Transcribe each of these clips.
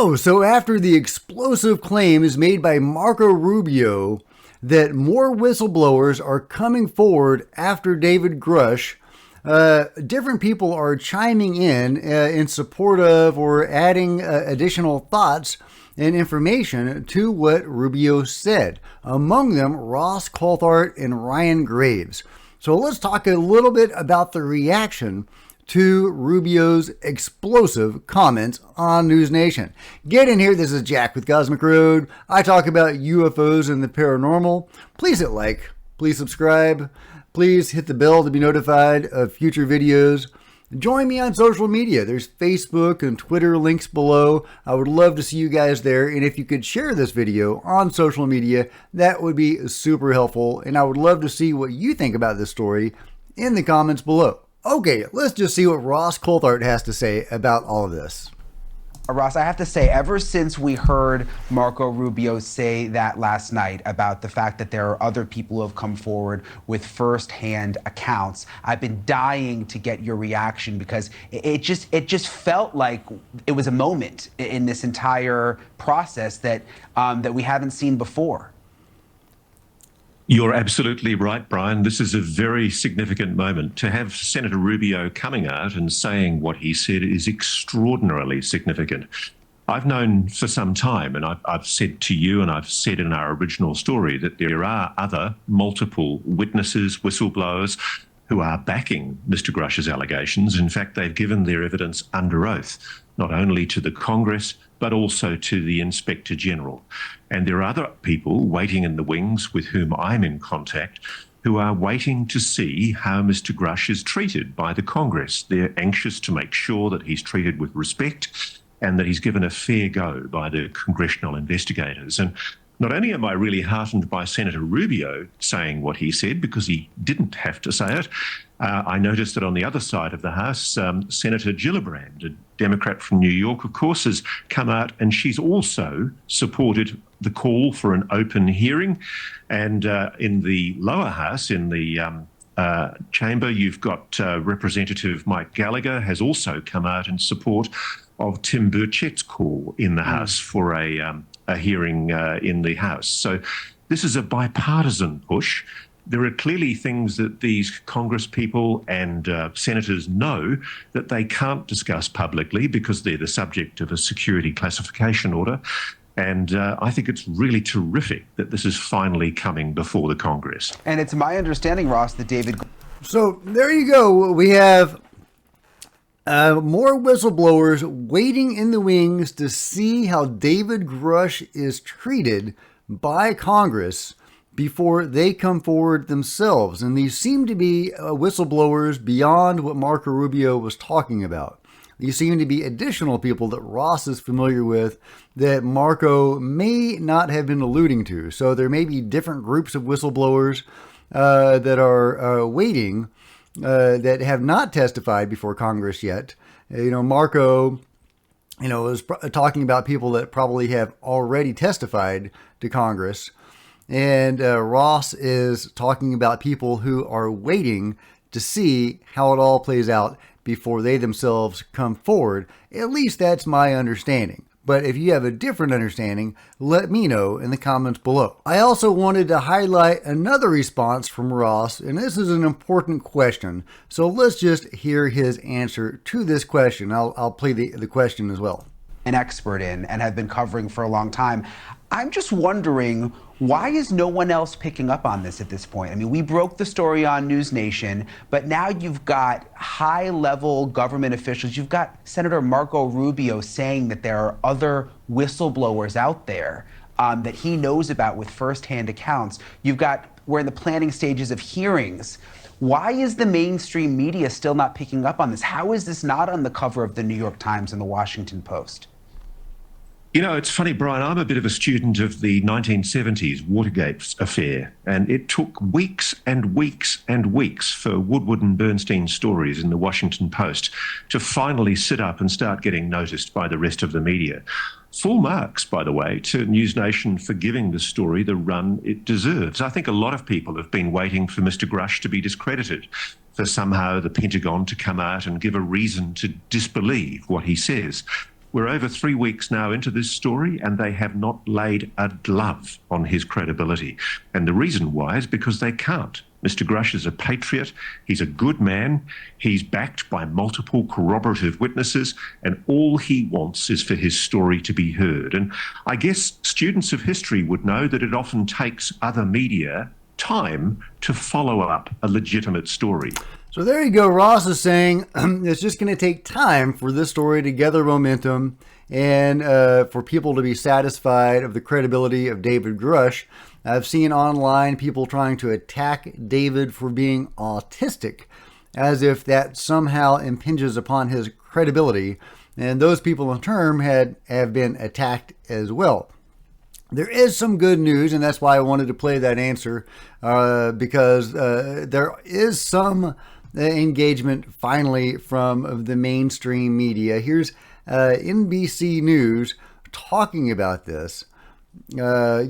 Whoa, so after the explosive claim is made by Marco Rubio that more whistleblowers are coming forward after David Grusch, different people are chiming in support of or adding additional thoughts and information to what Rubio said. Among them, Ross Coulthart and Ryan Graves. So let's talk a little bit about the reaction to Rubio's explosive comments on News Nation. Get in here. This is Jack with Cosmic Road. I talk about UFOs and the paranormal. Please hit like. Please subscribe. Please hit the bell to be notified of future videos. Join me on social media. There's Facebook and Twitter links below. I would love to see you guys there. And if you could share this video on social media, that would be super helpful. And I would love to see what you think about this story in the comments below. Okay, let's just see what Ross Coulthart has to say about all of this. Ross, I have to say, ever since we heard Marco Rubio say that last night about the fact that there are other people who have come forward with firsthand accounts, I've been dying to get your reaction because it just felt like it was a moment in this entire process that that we haven't seen before. You're absolutely right, Brian. This is a very significant moment. To have Senator Rubio coming out and saying what he said is extraordinarily significant. I've known for some time, and I've said to you, and I've said in our original story, that there are other multiple witnesses, whistleblowers, who are backing Mr. Grusch's allegations. In fact, they've given their evidence under oath, not only to the Congress, but also to the Inspector General. And there are other people waiting in the wings with whom I'm in contact who are waiting to see how Mr. Grusch is treated by the Congress. They're anxious to make sure that he's treated with respect and that he's given a fair go by the congressional investigators. And not only am I really heartened by Senator Rubio saying what he said, because he didn't have to say it, I noticed that on the other side of the House, Senator Gillibrand, a Democrat from New York, of course, has come out and she's also supported the call for an open hearing. And in the lower house, in the chamber, you've got Representative Mike Gallagher has also come out in support of Tim Burchett's call in the House for a hearing in the House. So this is a bipartisan push. There are clearly things that these Congress people and senators know that they can't discuss publicly because they're the subject of a security classification order. And I think it's really terrific that this is finally coming before the Congress. And it's my understanding, Ross, that David... So there you go. We have more whistleblowers waiting in the wings to see how David Grusch is treated by Congress before they come forward themselves. And these seem to be whistleblowers beyond what Marco Rubio was talking about. These seem to be additional people that Ross is familiar with that Marco may not have been alluding to. So there may be different groups of whistleblowers that are waiting that have not testified before Congress yet. Marco, is talking about people that probably have already testified to Congress. And Ross is talking about people who are waiting to see how it all plays out before they themselves come forward. At least that's my understanding. But if you have a different understanding, let me know in the comments below. I also wanted to highlight another response from Ross, and this is an important question. So let's just hear his answer to this question. I'll play the question as well. An expert in and have been covering for a long time. I'm just wondering, why is no one else picking up on this at this point? I mean, we broke the story on News Nation, but now you've got high-level government officials. You've got Senator Marco Rubio saying that there are other whistleblowers out there that he knows about with firsthand accounts. We're in the planning stages of hearings. Why is the mainstream media still not picking up on this? How is this not on the cover of the New York Times and the Washington Post? It's funny, Brian, I'm a bit of a student of the 1970s Watergate affair, and it took weeks and weeks and weeks for Woodward and Bernstein's stories in the Washington Post to finally sit up and start getting noticed by the rest of the media. Full marks, by the way, to News Nation for giving the story the run it deserves. I think a lot of people have been waiting for Mr. Grusch to be discredited, for somehow the Pentagon to come out and give a reason to disbelieve what he says. We're over 3 weeks now into this story, and they have not laid a glove on his credibility. And the reason why is because they can't. Mr. Grusch is a patriot. He's a good man. He's backed by multiple corroborative witnesses, and all he wants is for his story to be heard. And I guess students of history would know that it often takes other media time to follow up a legitimate story. So there you go. Ross is saying it's just going to take time for this story to gather momentum and for people to be satisfied of the credibility of David Grusch. I've seen online people trying to attack David for being autistic, as if that somehow impinges upon his credibility. And those people in turn have been attacked as well. There is some good news, and that's why I wanted to play that answer, because there is some engagement finally from the mainstream media. Here's NBC News talking about this. I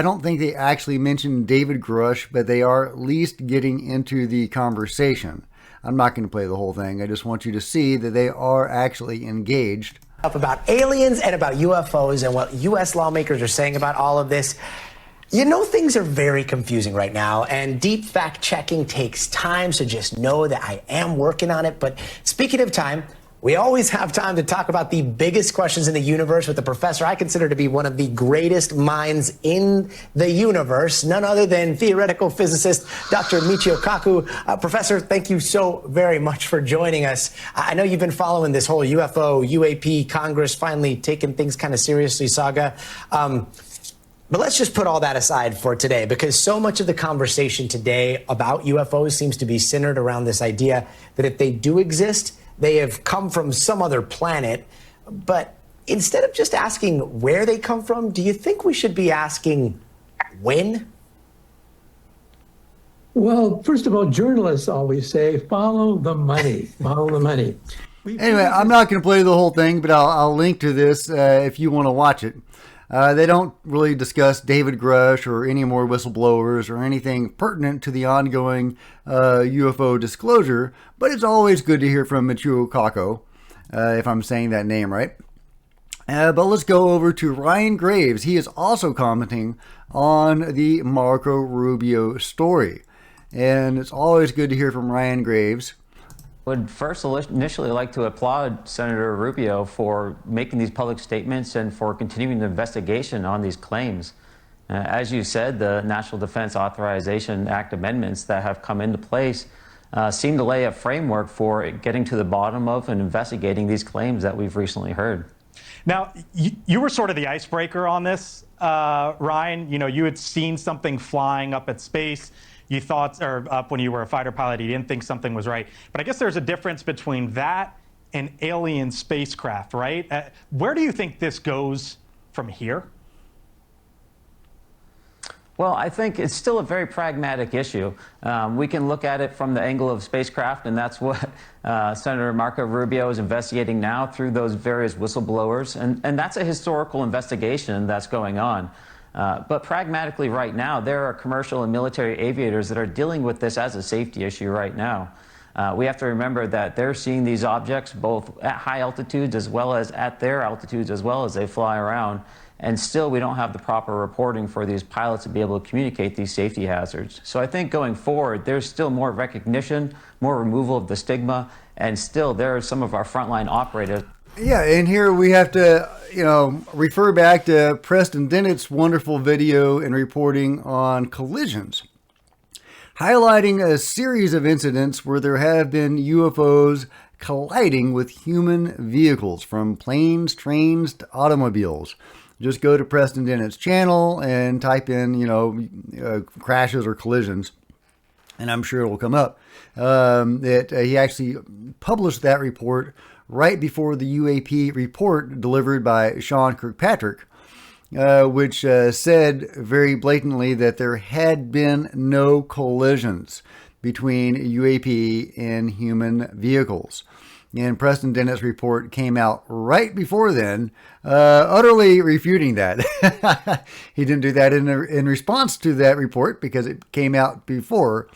don't think they actually mentioned David Grusch, but they are at least getting into the conversation. I'm not going to play the whole thing. I just want you to see that they are actually engaged. About aliens and about UFOs and what U.S. lawmakers are saying about all of this. You know, things are very confusing right now, and deep fact checking takes time, so just know that I am working on it. But speaking of time, we always have time to talk about the biggest questions in the universe with a professor I consider to be one of the greatest minds in the universe, none other than theoretical physicist Dr. Michio Kaku. Professor, thank you so very much for joining us. I know you've been following this whole UFO, U.A.P, Congress finally taking things kind of seriously saga. But let's just put all that aside for today, because so much of the conversation today about UFOs seems to be centered around this idea that if they do exist, they have come from some other planet. But instead of just asking where they come from, do you think we should be asking when? Well, first of all, journalists always say, follow the money, follow the money. Anyway, I'm not going to play the whole thing, but I'll link to this if you want to watch it. They don't really discuss David Grusch or any more whistleblowers or anything pertinent to the ongoing UFO disclosure, but it's always good to hear from Michio Kaku, if I'm saying that name right. But let's go over to Ryan Graves. He is also commenting on the Marco Rubio story. And it's always good to hear from Ryan Graves. Would first initially like to applaud Senator Rubio for making these public statements and for continuing the investigation on these claims. As you said, the National Defense Authorization Act amendments that have come into place seem to lay a framework for getting to the bottom of and investigating these claims that we've recently heard. Now, you were sort of the icebreaker on this, Ryan. You know, you had seen something flying up at space. You thought, or up when you were a fighter pilot, you didn't think something was right. But I guess there's a difference between that and alien spacecraft, right? Where do you think this goes from here? Well, I think it's still a very pragmatic issue. We can look at it from the angle of spacecraft, and that's what Senator Marco Rubio is investigating now through those various whistleblowers. And that's a historical investigation that's going on. But pragmatically right now, there are commercial and military aviators that are dealing with this as a safety issue right now. We have to remember that they're seeing these objects both at high altitudes as well as at their altitudes as well as they fly around. And still, we don't have the proper reporting for these pilots to be able to communicate these safety hazards. So I think going forward, there's still more recognition, more removal of the stigma, and still there are some of our frontline operators. Yeah, and here we have to, refer back to Preston Dennett's wonderful video and reporting on collisions, highlighting a series of incidents where there have been UFOs colliding with human vehicles, from planes, trains, to automobiles. Just go to Preston Dennett's channel and type in, crashes or collisions, and I'm sure it will come up. He actually published that report right before the U.A.P. report delivered by Sean Kirkpatrick, which said very blatantly that there had been no collisions between U.A.P. and human vehicles. And Preston Dennett's report came out right before then, utterly refuting that. He didn't do that in response to that report because it came out before.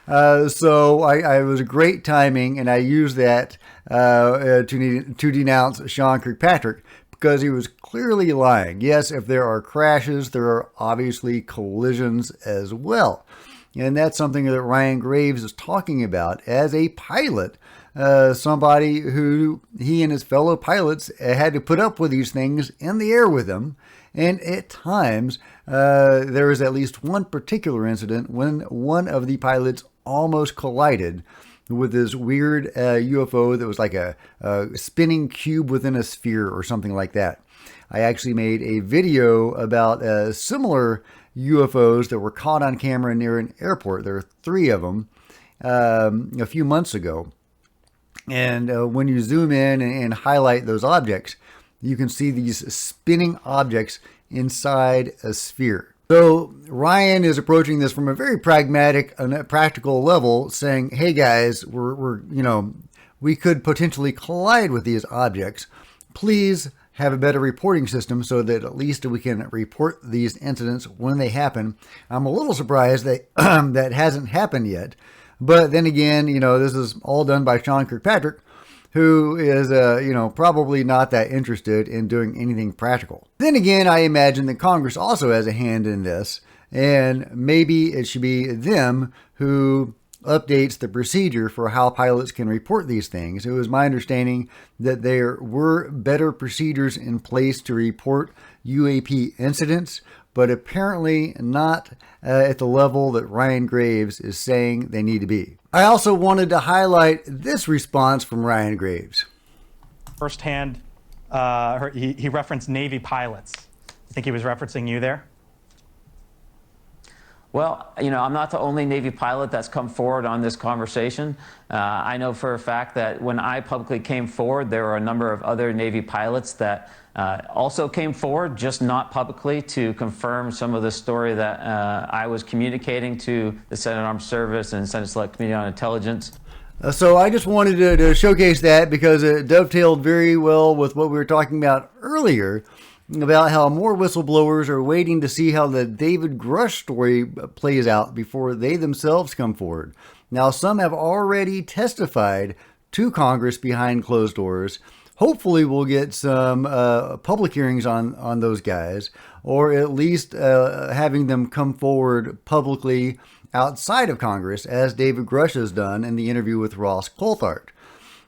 So I was great timing, and I used that to denounce Sean Kirkpatrick because he was clearly lying. Yes, if there are crashes, there are obviously collisions as well. And that's something that Ryan Graves is talking about as a pilot, somebody who he and his fellow pilots had to put up with these things in the air with him. And at times, there was at least one particular incident when one of the pilots almost collided with this weird UFO that was like a spinning cube within a sphere or something like that. I actually made a video about similar UFOs that were caught on camera near an airport. There are 3 of them a few months ago. And when you zoom in and highlight those objects, you can see these spinning objects inside a sphere. So Ryan is approaching this from a very pragmatic and practical level, saying, "Hey guys, we could potentially collide with these objects. Please have a better reporting system so that at least we can report these incidents when they happen." I'm a little surprised that that hasn't happened yet. But then again, this is all done by Sean Kirkpatrick, who is, probably not that interested in doing anything practical. Then again, I imagine that Congress also has a hand in this, and maybe it should be them who updates the procedure for how pilots can report these things. It was my understanding that there were better procedures in place to report U.A.P. incidents, but apparently not at the level that Ryan Graves is saying they need to be. I also wanted to highlight this response from Ryan Graves. Firsthand, he referenced Navy pilots. I think he was referencing you there. Well, I'm not the only Navy pilot that's come forward on this conversation. I know for a fact that when I publicly came forward, there were a number of other Navy pilots that also came forward, just not publicly, to confirm some of the story that I was communicating to the Senate Armed Service and Senate Select Committee on Intelligence. So I just wanted to showcase that because it dovetailed very well with what we were talking about earlier, about how more whistleblowers are waiting to see how the David Grusch story plays out before they themselves come forward. Now, some have already testified to Congress behind closed doors. Hopefully, we'll get some public hearings on those guys, or at least having them come forward publicly outside of Congress, as David Grusch has done in the interview with Ross Coulthart.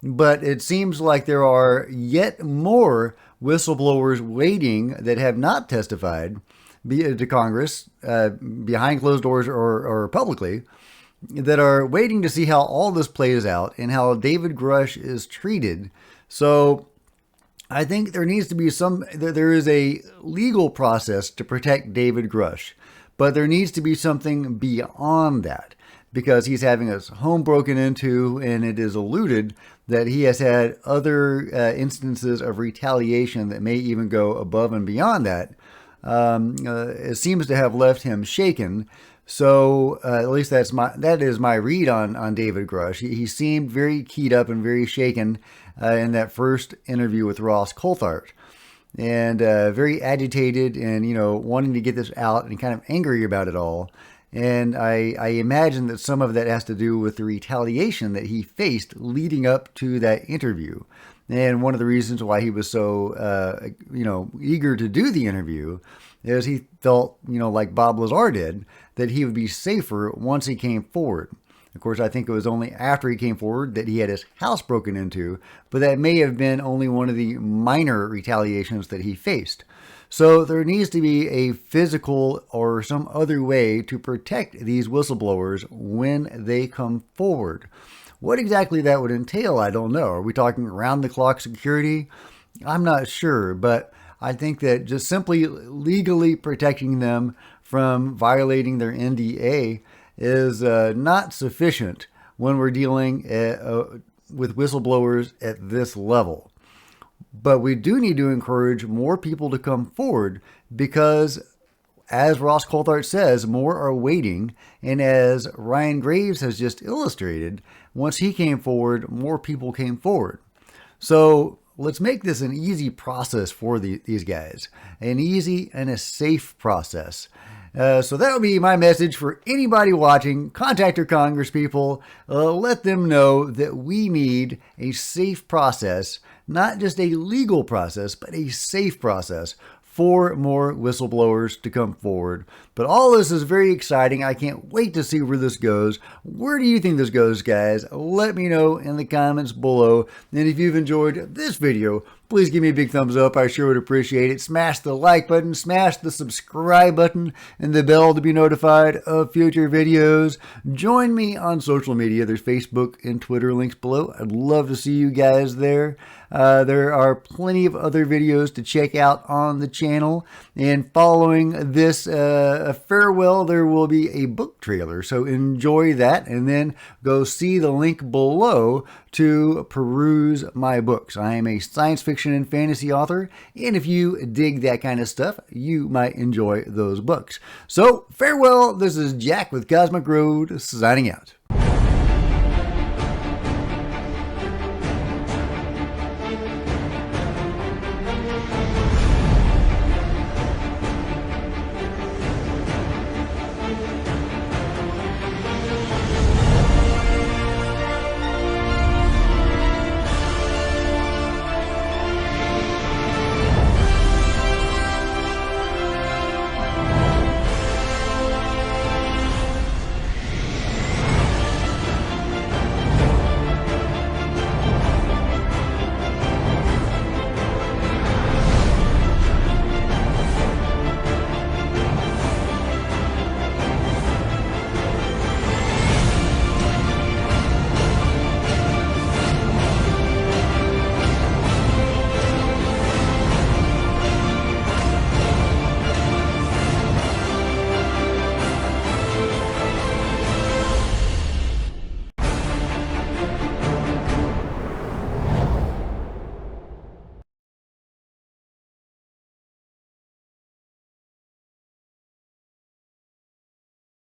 But it seems like there are yet more whistleblowers waiting that have not testified to Congress behind closed doors or publicly, that are waiting to see how all this plays out and how David Grusch is treated. So I think there needs to be there is a legal process to protect David Grusch, but there needs to be something beyond that, because he's having his home broken into, and it is alluded that he has had other instances of retaliation that may even go above and beyond that. It seems to have left him shaken. So at least that is my read on David Grusch. He seemed very keyed up and very shaken in that first interview with Ross Coulthart, and very agitated and wanting to get this out and kind of angry about it all. And I imagine that some of that has to do with the retaliation that he faced leading up to that interview. And one of the reasons why he was so, eager to do the interview is he felt, like Bob Lazar did, that he would be safer once he came forward. Of course, I think it was only after he came forward that he had his house broken into, but that may have been only one of the minor retaliations that he faced. So there needs to be a physical or some other way to protect these whistleblowers when they come forward. What exactly that would entail, I don't know. Are we talking round-the-clock security? I'm not sure, but I think that just simply legally protecting them from violating their NDA is not sufficient when we're dealing with whistleblowers at this level. But we do need to encourage more people to come forward because, as Ross Coulthart says, more are waiting. And as Ryan Graves has just illustrated, once he came forward, more people came forward. So let's make this an easy process for these guys, an easy and a safe process. So that would be my message for anybody watching. Contact your Congress people. Let them know that we need a safe process, not just a legal process, but a safe process for more whistleblowers to come forward. But all this is very exciting. I can't wait to see where this goes. Where do you think this goes, guys? Let me know in the comments below. And if you've enjoyed this video, please give me a big thumbs up. I sure would appreciate it. Smash the like button, smash the subscribe button, and the bell to be notified of future videos. Join me on social media. There's Facebook and Twitter links below. I'd love to see you guys there. There are plenty of other videos to check out on the channel. And following this farewell, there will be a book trailer. So enjoy that and then go see the link below to peruse my books. I am a science fiction and fantasy author, and if you dig that kind of stuff, you might enjoy those books. So farewell, this is Jack with Cosmic Road signing out.